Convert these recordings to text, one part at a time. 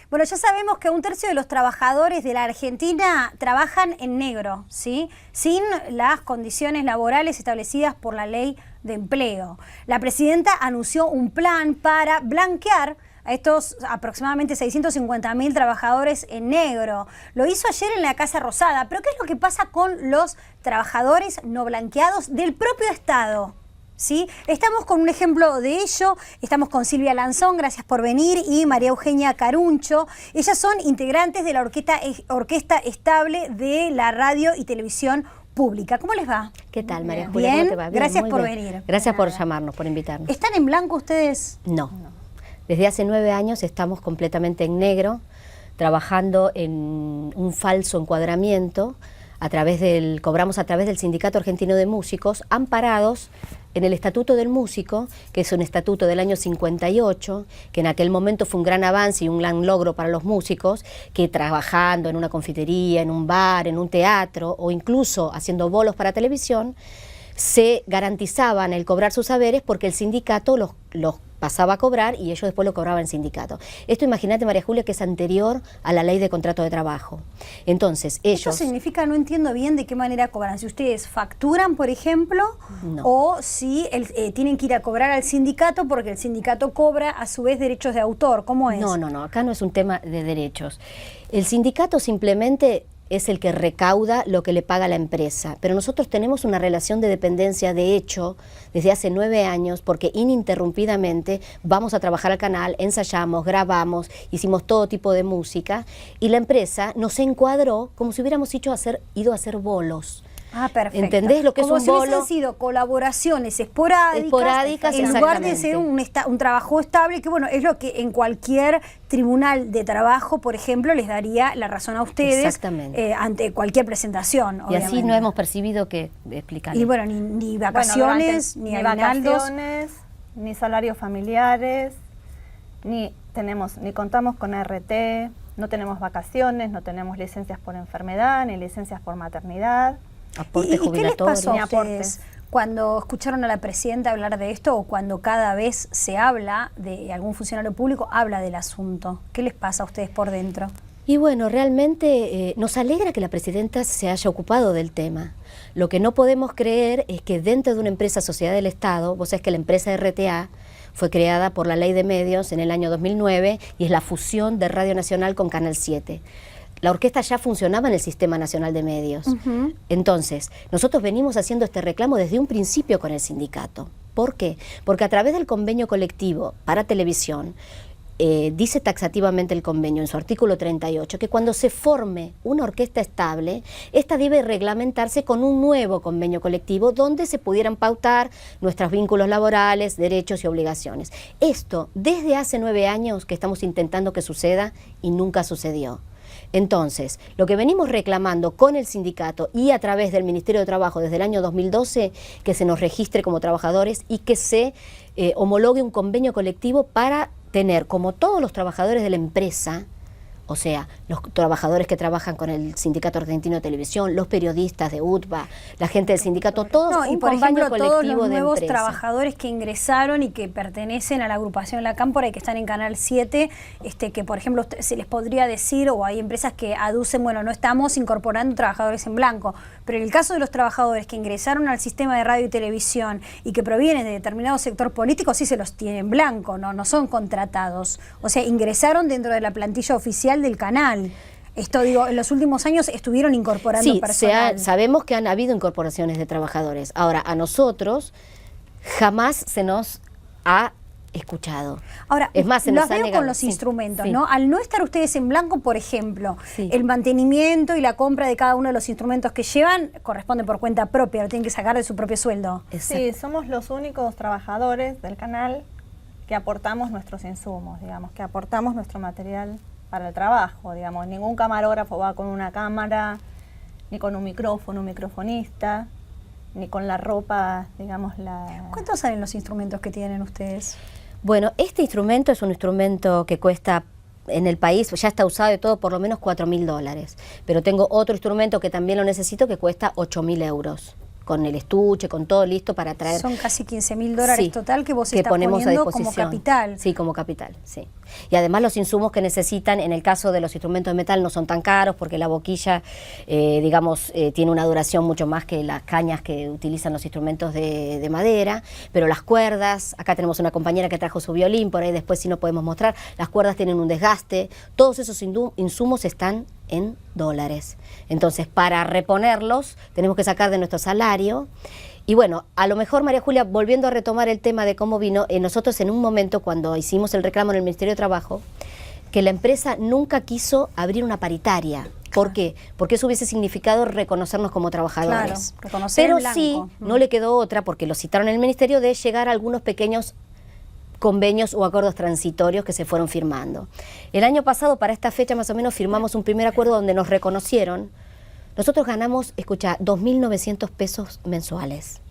Bueno, ya sabemos que 1/3 de los trabajadores de la Argentina trabajan en negro, ¿sí? Sin las condiciones laborales establecidas por la ley de empleo. La presidenta anunció un plan para blanquear a estos aproximadamente 650.000 trabajadores en negro. Lo hizo ayer en la Casa Rosada. Pero ¿qué es lo que pasa con los trabajadores no blanqueados del propio Estado? ¿Sí? Estamos con un ejemplo de ello, estamos con Silvia Lanzón, gracias por venir, y María Eugenia Caruncho. Ellas son integrantes de la Orquesta Estable de la Radio y Televisión Pública. ¿Cómo les va? ¿Qué tal, María Julia? Bien, ¿Cómo te va? Bien, gracias muy por bien. venir. Gracias por llamarnos, por invitarnos. ¿Están en blanco ustedes? No. Desde hace 9 años estamos completamente en negro, trabajando en un falso encuadramiento, cobramos a través del Sindicato Argentino de Músicos, amparados en el Estatuto del Músico, que es un estatuto del año 58, que en aquel momento fue un gran avance y un gran logro para los músicos, que trabajando en una confitería, en un bar, en un teatro o incluso haciendo bolos para televisión, se garantizaban el cobrar sus saberes porque el sindicato los pasaba a cobrar y ellos después lo cobraban en sindicato. Esto, imagínate, María Julia, que es anterior a la ley de contrato de trabajo. Entonces, ellos... ¿Esto significa, no entiendo bien de qué manera cobran? Si ustedes facturan, por ejemplo, no. O si tienen que ir a cobrar al sindicato porque el sindicato cobra a su vez derechos de autor. ¿Cómo es? No, acá no es un tema de derechos. El sindicato simplemente es el que recauda lo que le paga la empresa, pero nosotros tenemos una relación de dependencia de hecho desde hace 9 años porque ininterrumpidamente vamos a trabajar al canal, ensayamos, grabamos, hicimos todo tipo de música y la empresa nos encuadró como si hubiéramos ido a hacer bolos. Ah, perfecto. ¿Entendés lo que como es un si bolo? hubiesen sido colaboraciones esporádicas en lugar de ser un trabajo estable, que bueno, es lo que en cualquier tribunal de trabajo, por ejemplo, les daría la razón a ustedes ante cualquier presentación. Y obviamente. así no hemos percibido que explicar. Y bueno, ni vacaciones, ni aguinaldos, ni salarios familiares, ni contamos con RT, no tenemos vacaciones, no tenemos licencias por enfermedad, ni licencias por maternidad. Aporte ¿Y qué les pasó a aportes. ustedes cuando escucharon a la presidenta hablar de esto o cuando cada vez se habla de algún funcionario público, habla del asunto? ¿Qué les pasa a ustedes por dentro? Y bueno, realmente nos alegra que la presidenta se haya ocupado del tema. Lo que no podemos creer es que dentro de una empresa sociedad del Estado, vos sabés que la empresa RTA fue creada por la Ley de Medios en el año 2009 y es la fusión de Radio Nacional con Canal 7. La orquesta ya funcionaba en el Sistema Nacional de Medios. Entonces, nosotros venimos haciendo este reclamo desde un principio con el sindicato. ¿Por qué? Porque a través del convenio colectivo para televisión, dice taxativamente el convenio en su artículo 38 que cuando se forme una orquesta estable, esta debe reglamentarse con un nuevo convenio colectivo donde se pudieran pautar nuestros vínculos laborales, derechos y obligaciones. Esto desde hace 9 años que estamos intentando que suceda y nunca sucedió. Entonces, lo que venimos reclamando con el sindicato y a través del Ministerio de Trabajo desde el año 2012, que se nos registre como trabajadores y que se homologue un convenio colectivo para tener, como todos los trabajadores de la empresa, o sea, los trabajadores que trabajan con el Sindicato Argentino de Televisión, los periodistas de UTBA, la gente del sindicato, todos y un por convenio ejemplo, colectivo todos los de nuevos empresa. trabajadores que ingresaron y que pertenecen a la agrupación La Cámpora y que están en Canal 7, que por ejemplo se les podría decir, o hay empresas que aducen, bueno, no estamos incorporando trabajadores en blanco, pero en el caso de los trabajadores que ingresaron al sistema de radio y televisión y que provienen de determinado sector político, sí se los tiene en blanco, no son contratados, o sea, ingresaron dentro de la plantilla oficial del canal. Esto digo, en los últimos años estuvieron incorporando personal. Sí, sabemos que han habido incorporaciones de trabajadores. Ahora, a nosotros jamás se nos ha escuchado. Ahora, es más, se los nos ha veo negado. con los instrumentos, sí. ¿no? Al no estar ustedes en blanco, por ejemplo, Sí. el mantenimiento y la compra de cada uno de los instrumentos que llevan corresponde por cuenta propia, lo tienen que sacar de su propio sueldo. Sí, somos los únicos trabajadores del canal que aportamos nuestros insumos, digamos, que aportamos nuestro material para el trabajo, digamos. Ningún camarógrafo va con una cámara, ni con un micrófono, un microfonista, ni con la ropa, digamos, ¿Cuántos salen los instrumentos que tienen ustedes? Bueno, este instrumento es un instrumento que cuesta en el país, ya está usado de todo, por lo menos $4.000. Pero tengo otro instrumento que también lo necesito que cuesta 8.000 euros. con el estuche, con todo listo para traer. Son casi 15.000 dólares Sí, total que vos que estás ponemos a poniendo como disposición. capital. Sí, como capital, sí. Y además los insumos que necesitan, en el caso de los instrumentos de metal, no son tan caros porque la boquilla, digamos, tiene una duración mucho más que las cañas que utilizan los instrumentos de madera, pero las cuerdas, acá tenemos una compañera que trajo su violín, por ahí después si no podemos mostrar, las cuerdas tienen un desgaste, todos esos insumos están en dólares. Entonces, para reponerlos, tenemos que sacar de nuestro salario. Y bueno, a lo mejor, María Julia, volviendo a retomar el tema de cómo vino, nosotros en un momento, cuando hicimos el reclamo en el Ministerio de Trabajo, que la empresa nunca quiso abrir una paritaria. ¿Por qué? Porque eso hubiese significado reconocernos como trabajadores. Claro, reconocer Pero en blanco. sí, no le quedó otra, porque lo citaron en el Ministerio, de llegar a algunos pequeños convenios o acuerdos transitorios que se fueron firmando. El año pasado, para esta fecha más o menos, firmamos un primer acuerdo donde nos reconocieron. Nosotros ganamos, escucha, 2.900 pesos mensuales,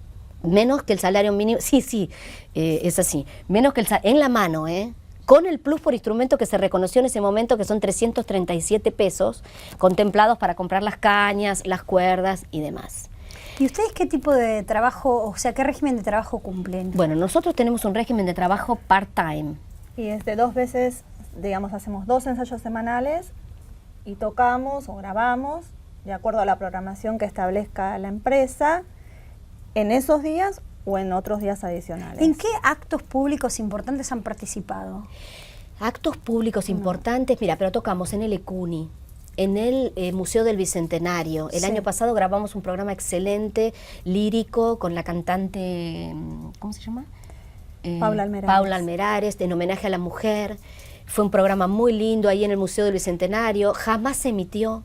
menos que el salario mínimo, es así, menos que en la mano, con el plus por instrumento que se reconoció en ese momento, que son 337 pesos, contemplados para comprar las cañas, las cuerdas y demás. ¿Y ustedes qué tipo de trabajo, o sea, qué régimen de trabajo cumplen? Bueno, nosotros tenemos un régimen de trabajo part-time. Y es de 2 veces, digamos, hacemos 2 ensayos semanales y tocamos o grabamos de acuerdo a la programación que establezca la empresa en esos días o en otros días adicionales. ¿En qué actos públicos importantes han participado? Actos públicos importantes, mira, pero tocamos en el ECUNI, en el Museo del Bicentenario. El año pasado grabamos un programa excelente, lírico, con la cantante, ¿cómo se llama? Paula Almerares. Paula Almerares, en homenaje a la mujer. Fue un programa muy lindo ahí en el Museo del Bicentenario. Jamás se emitió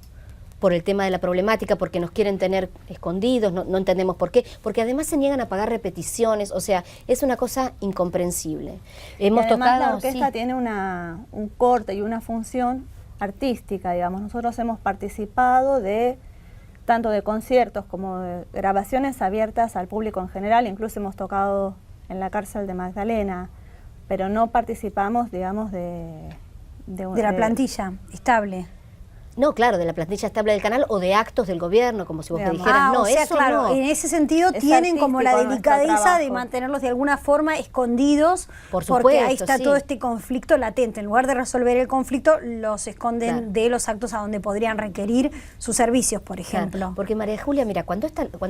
por el tema de la problemática, porque nos quieren tener escondidos, no entendemos por qué, porque además se niegan a pagar repeticiones, o sea, es una cosa incomprensible. Hemos además tocado, la orquesta tiene un corte y una función artística, digamos. Nosotros hemos participado tanto de conciertos como de grabaciones abiertas al público en general, incluso hemos tocado en la cárcel de Magdalena, pero no participamos, digamos, de la plantilla estable. No, claro, de la plantilla estable del canal o de actos del gobierno, como si vos te dijeras, no, o sea, eso claro, no. en ese sentido Es tienen como la artístico delicadeza nuestro de trabajo. mantenerlos de alguna forma escondidos, Por porque supuesto, ahí está sí. todo este conflicto latente. En lugar de resolver el conflicto, los esconden Claro. de los actos a donde podrían requerir sus servicios, por Claro, ejemplo. porque María Julia, mira, cuando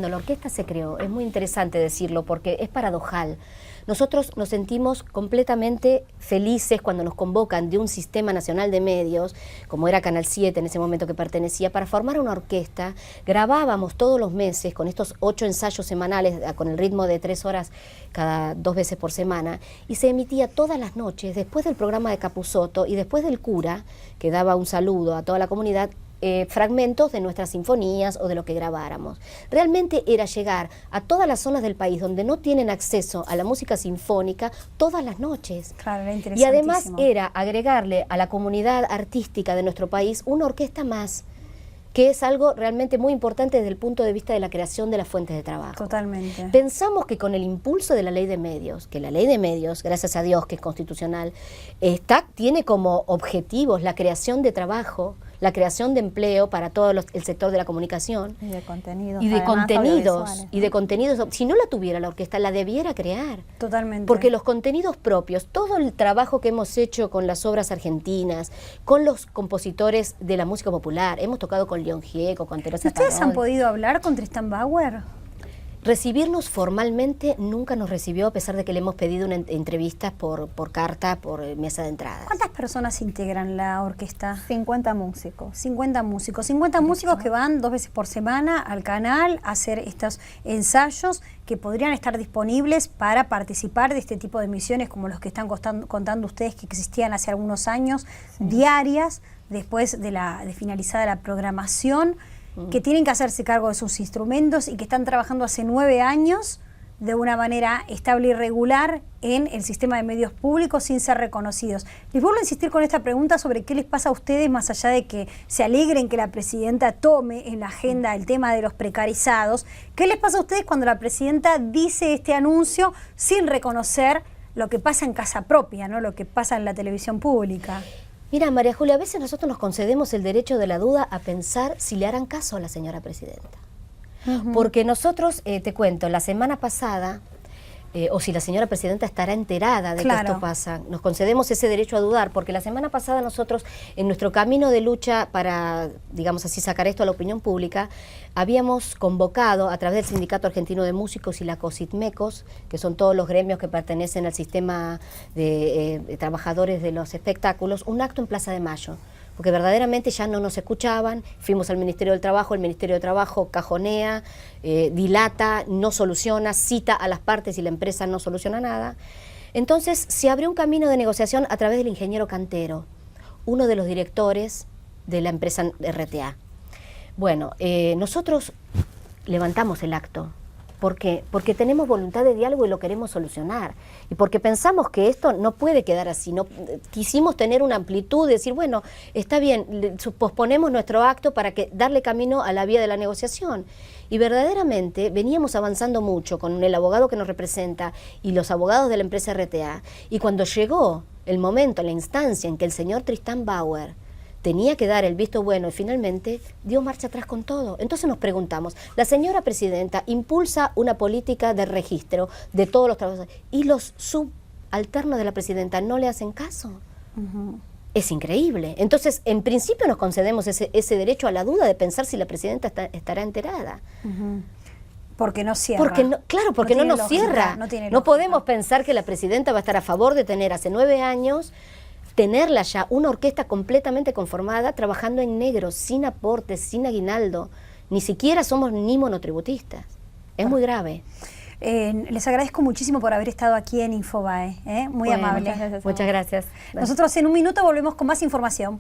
la orquesta se creó, es muy interesante decirlo porque es paradojal. Nosotros nos sentimos completamente felices cuando nos convocan de un sistema nacional de medios, como era Canal 7 en ese momento que pertenecía, para formar una orquesta. Grabábamos todos los meses con estos 8 ensayos semanales, con el ritmo de 3 horas cada 2 veces por semana, y se emitía todas las noches, después del programa de Capusotto y después del cura, que daba un saludo a toda la comunidad, fragmentos de nuestras sinfonías o de lo que grabáramos. Realmente era llegar a todas las zonas del país donde no tienen acceso a la música sinfónica todas las noches. Claro, era Y interesantísimo. además era agregarle a la comunidad artística de nuestro país una orquesta más, que es algo realmente muy importante desde el punto de vista de la creación de las fuentes de trabajo. Totalmente. Pensamos que con el impulso de la ley de medios, que la ley de medios, gracias a Dios que es constitucional, tiene como objetivos la creación de trabajo, la creación de empleo para todo el sector de la comunicación. Y de contenidos. Y de además, contenidos, audiovisuales, y de contenidos. Si no la tuviera la orquesta, la debiera crear. Totalmente. Porque los contenidos propios, todo el trabajo que hemos hecho con las obras argentinas, con los compositores de la música popular, hemos tocado con León Gieco, con Teresa ¿Ustedes han Parodi. podido hablar con Tristan Bauer? Recibirnos formalmente nunca nos recibió, a pesar de que le hemos pedido una entrevista por carta, por mesa de entrada. ¿Cuántas personas integran la orquesta? 50 músicos. 50 músicos. 50 músicos que van 2 veces por semana al canal a hacer estos ensayos que podrían estar disponibles para participar de este tipo de misiones como los que están contando ustedes, que existían hace algunos años, diarias, después de finalizada la programación, que tienen que hacerse cargo de sus instrumentos y que están trabajando hace 9 años de una manera estable y regular en el sistema de medios públicos sin ser reconocidos. Les vuelvo a insistir con esta pregunta sobre qué les pasa a ustedes, más allá de que se alegren que la presidenta tome en la agenda el tema de los precarizados. ¿Qué les pasa a ustedes cuando la presidenta dice este anuncio sin reconocer lo que pasa en casa propia, ¿no? Lo que pasa en la televisión pública? Mira, María Julia, a veces nosotros nos concedemos el derecho de la duda a pensar si le harán caso a la señora presidenta. Porque nosotros, te cuento, la semana pasada, o si la señora presidenta estará enterada de que esto pasa, nos concedemos ese derecho a dudar, porque la semana pasada nosotros, en nuestro camino de lucha para, digamos así, sacar esto a la opinión pública, habíamos convocado a través del Sindicato Argentino de Músicos y la COSITMECOS, que son todos los gremios que pertenecen al sistema de trabajadores de los espectáculos, un acto en Plaza de Mayo, porque verdaderamente ya no nos escuchaban. Fuimos al Ministerio del Trabajo, el Ministerio del Trabajo cajonea, dilata, no soluciona, cita a las partes y la empresa no soluciona nada. Entonces se abrió un camino de negociación a través del ingeniero Cantero, uno de los directores de la empresa RTA. Bueno, nosotros levantamos el acto. ¿Por qué? Porque tenemos voluntad de diálogo y lo queremos solucionar. Y porque pensamos que esto no puede quedar así. No, quisimos tener una amplitud, decir, bueno, está bien, posponemos nuestro acto para darle camino a la vía de la negociación. Y verdaderamente veníamos avanzando mucho con el abogado que nos representa y los abogados de la empresa RTA. Y cuando llegó el momento, la instancia en que el señor Tristán Bauer tenía que dar el visto bueno y finalmente dio marcha atrás con todo. Entonces nos preguntamos, la señora presidenta impulsa una política de registro de todos los trabajadores y los subalternos de la presidenta no le hacen caso. Es increíble. Entonces, en principio nos concedemos ese derecho a la duda de pensar si la presidenta estará enterada. Porque no cierra. Porque no nos cierra. No podemos pensar que la presidenta va a estar a favor de tener hace 9 años tenerla ya, una orquesta completamente conformada, trabajando en negro, sin aportes, sin aguinaldo. Ni siquiera somos ni monotributistas. Es muy grave. Les agradezco muchísimo por haber estado aquí en Infobae. Muy amable. Muchas gracias. Nosotros en un minuto volvemos con más información.